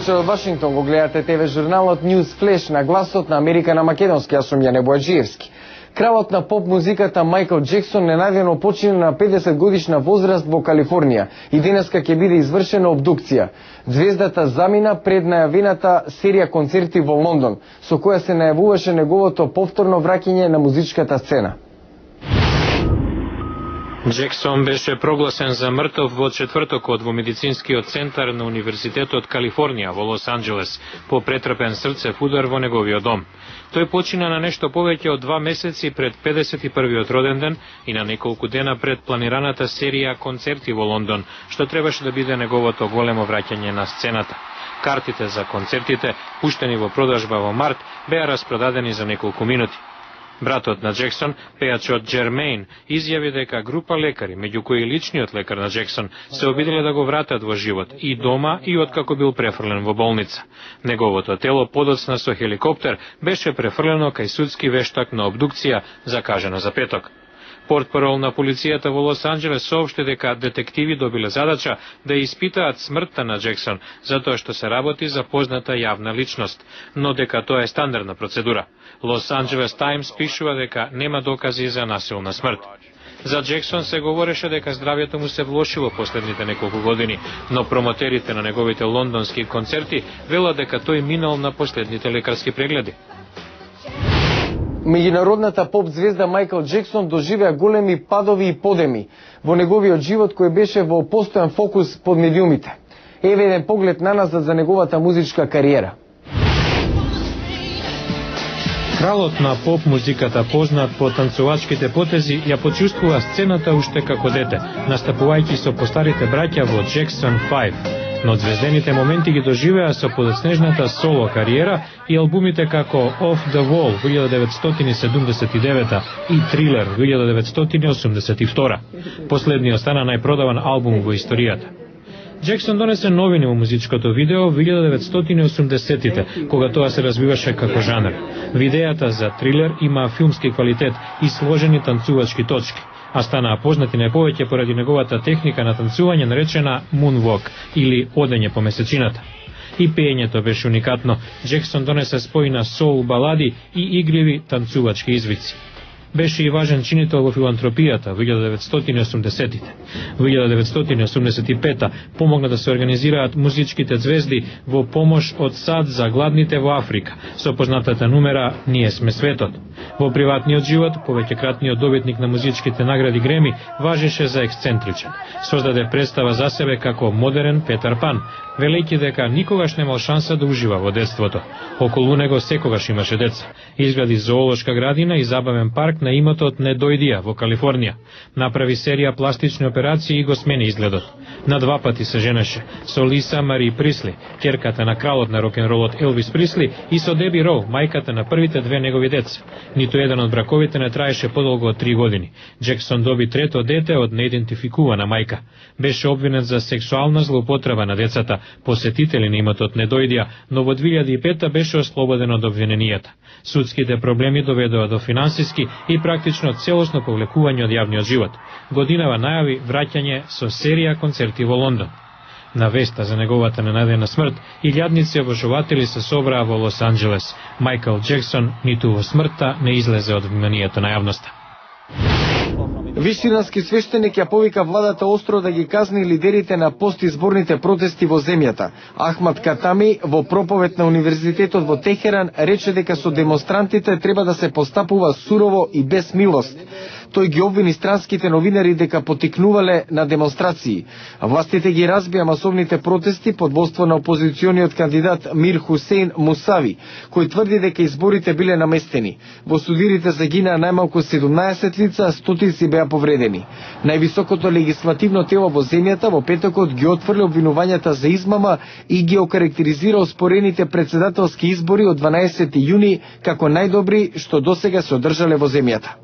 вечер од Вашингтон, го гледате ТВ журналот News Flash на гласот на Америка на македонски, јас сум Јане Бојаджиевски. Кралот на поп музиката Майкл Джексон ненадено почина на 50 годишна возраст во Калифорнија и денеска ќе биде извршена обдукција. Звездата замина пред најавената серија концерти во Лондон, со која се најавуваше неговото повторно враќање на музичката сцена. Джексон беше прогласен за мртов во четвртокот во медицинскиот центар на Универзитетот Калифорнија во Лос Анџелес по претрпен срцев удар во неговиот дом. Тој почина на нешто повеќе од 2 месеци пред 51-иот роден ден и на неколку дена пред планираната серија концерти во Лондон, што требаше да биде неговото големо враќање на сцената. Картите за концертите, пуштени во продажба во март, беа распродадени за неколку минути. Братот на Джексон, пејачот Джермейн, изјави дека група лекари, меѓу кои личниот лекар на Джексон, се обиделе да го вратат во живот и дома и откако бил префрлен во болница. Неговото тело подоцна со хеликоптер беше префрлено кај судски вештак на обдукција, закажана за петок. Портпарол на полицијата во Лос Анџелес соопшти дека детективи добиле задача да испитаат смртта на Джексон, затоа што се работи за позната јавна личност, но дека тоа е стандардна процедура. Лос Анџелес Таймс пишува дека нема докази за насилна смрт. За Джексон се говореше дека здравјето му се влошило последните неколку години, но промотерите на неговите лондонски концерти велат дека тој минал на последните лекарски прегледи. Меѓународната поп звезда Майкл Джексон доживеа големи падови и подеми во неговиот живот кој беше во постојан фокус под медиумите. Еве еден поглед наназад за неговата музичка кариера. Кралот на поп музиката, познат по танцувачките потези, ја почувствува сцената уште како дете, настапувајќи со постарите браќа во Jackson 5. Но звездените моменти ги доживеа со подоцнежната соло кариера и албумите како Off the Wall 1979 и Thriller 1982. Последниот стана најпродаван албум во историјата. Джексон донесе новини во музичкото видео во 1980-тите, кога тоа се развиваше како жанр. Видејата за Трилер има филмски квалитет и сложени танцувачки точки, а станаа познати најповеќе поради неговата техника на танцување наречена Moonwalk или одење по месечината. И пеењето беше уникатно. Джексон донесе спој на соул балади и игриви танцувачки извици. Беше и важен чинител во филантропијата во 1980-тите. Во 1985-та помогна да се организираат музичките звезди во помош од САД за гладните во Африка, со познатата нумера «Ние сме светот». Во приватниот живот, повеќекратниот добитник на музичките награди Греми, важеше за ексцентричен. Создаде представа за себе како модерен Петар Пан, велејќи дека никогаш немал шанса да ужива во детството. Околу него секогаш имаше деца. Изгради зоолошка градина и забавен парк на имотот Недојдија во Калифорнија. Направи серија пластични операции и го смени изгледот. На 2 пати се женеше со Лиса Мари Присли, ќерката на кралот на рок-н-ролот Елвис Присли, и со Деби Роу, мајката на првите 2 негови деца. Ниту еден од браковите не траеше подолго од 3 години. Джексон доби трето дете од неидентификувана мајка. Беше обвинет за сексуална злоупотреба на децата, посетители на имотот Недојдија, но во 2005 беше ослободен од обвиненијата. Судските проблеми доведоа до финансиски и практично целосно повлекување од јавниот живот. Годинава најави враќање со серија концерти во Лондон. На веста за неговата ненадена смрт, илјадници обожуватели се собраа во Лос Анџелес. Майкл Джексон ниту во смртта не излезе од вниманието на јавноста. Виширански свештеник ја повика владата остро да ги казни лидерите на постизборните протести во земјата. Ахмад Катами во проповед на Универзитетот во Техеран рече дека со демонстрантите треба да се постапува сурово и без милост. Тој ги обвини странските новинари дека потикнувале на демонстрации. Властите ги разбија масовните протести под воство на опозициониот кандидат Мир Хусейн Мусави, кој тврди дека изборите биле наместени. Во судирите загинаа најмалку 17 лица, стотици беа повредени. Највисокото легислативно тело во земјата во петокот ги отфрли обвинувањата за измама и ги окарактеризира оспорените председателски избори од 12 јуни како најдобри што досега се одржале во земјата.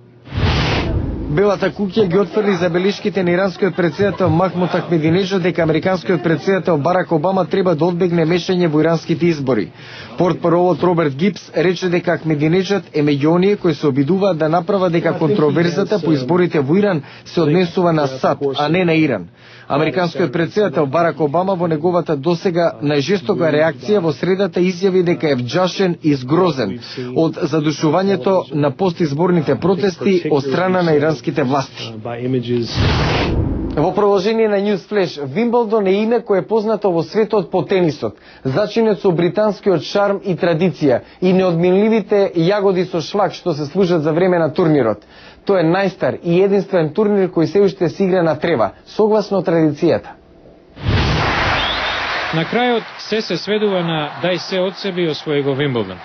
Белата куќа ги отфрли забелишките на иранскиот претседател Махмуд Ахмединеджад дека американскиот претседател Барак Обама треба да одбегне мешање во иранските избори. Портпаролот Роберт Гипс рече дека Ахмединеджад е меѓу оние кои се обидуваат да направат дека контроверзата по изборите во Иран се однесува на САД, а не на Иран. Американскиот претседател Барак Обама во неговата досега најжестока реакција во средата изјави дека е вџашен и згрозен од задушувањето на постизборните протести од страна на иранските власти. Во продолжение на News Flash, Вимблдон е име кое е познато во светот по тенисот, зачинет со британскиот шарм и традиција и неодминливите јагоди со шлак што се служат за време на турнирот. Тој е најстар и единствен турнир кој се уште се игра на трева, согласно традицијата. На крајот се сведува на дај се од себе и освои го Вимблдон.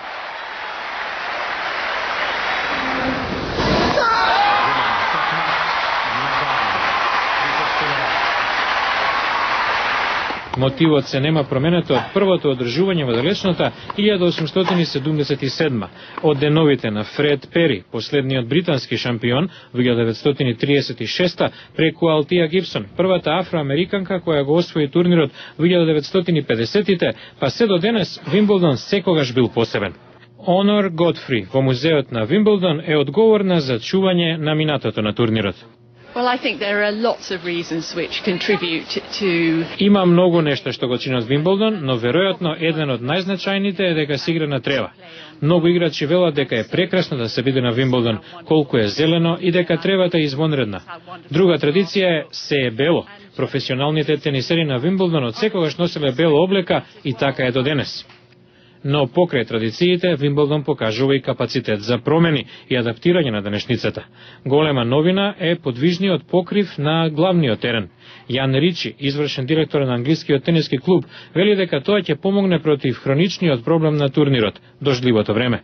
Мотивот се нема променето од првото одржување во далечната 1877 од деновите на Фред Пери, последниот британски шампион во 1936 преку Алтија Гибсон, првата афроамериканка која го освои турнирот во 1950-тите, па се до денес Вимблдон секогаш бил посебен. Онор Годфри во музеот на Вимблдон е одговорна за чување на минатото на турнирот. Well, I think there are lots of reasons which contribute to... Има многу нешта што го чинат Вимблдон, но веројатно еден од најзначајните е дека се игра на трева. Многу играчи велат дека е прекрасно да се биде на Вимблдон, колку е зелено и дека тревата е извонредна. Друга традиција е се е бело. Професионалните тенисери на Вимблдон од секогаш носеле бело облека и така е до денес. Но покрај традициите, Вимблдон покажува и капацитет за промени и адаптирање на денешницата. Голема новина е подвижниот покрив на главниот терен. Јан Ричи, извршен директор на англискиот тениски клуб, вели дека тоа ќе помогне против хроничниот проблем на турнирот, дождливото време.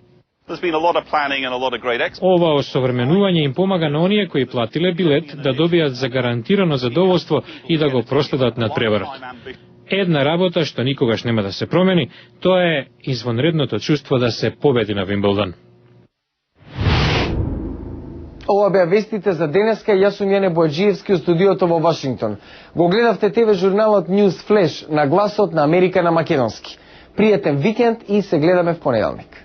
Ова осовременување им помага на оние кои платиле билет да добијат за гарантирано задоволство и да го проследат на преварот. Една работа што никогаш нема да се промени, тоа е извонредното чувство да се победи на Вимблдон. Ова беа вестите за денеска. Јас сум Јане Бојаджиевски од студиото во Вашингтон. Го гледавте ТВ журналот News Flash на гласот на Америка на македонски. Пријатен викенд и се гледаме в понеделник.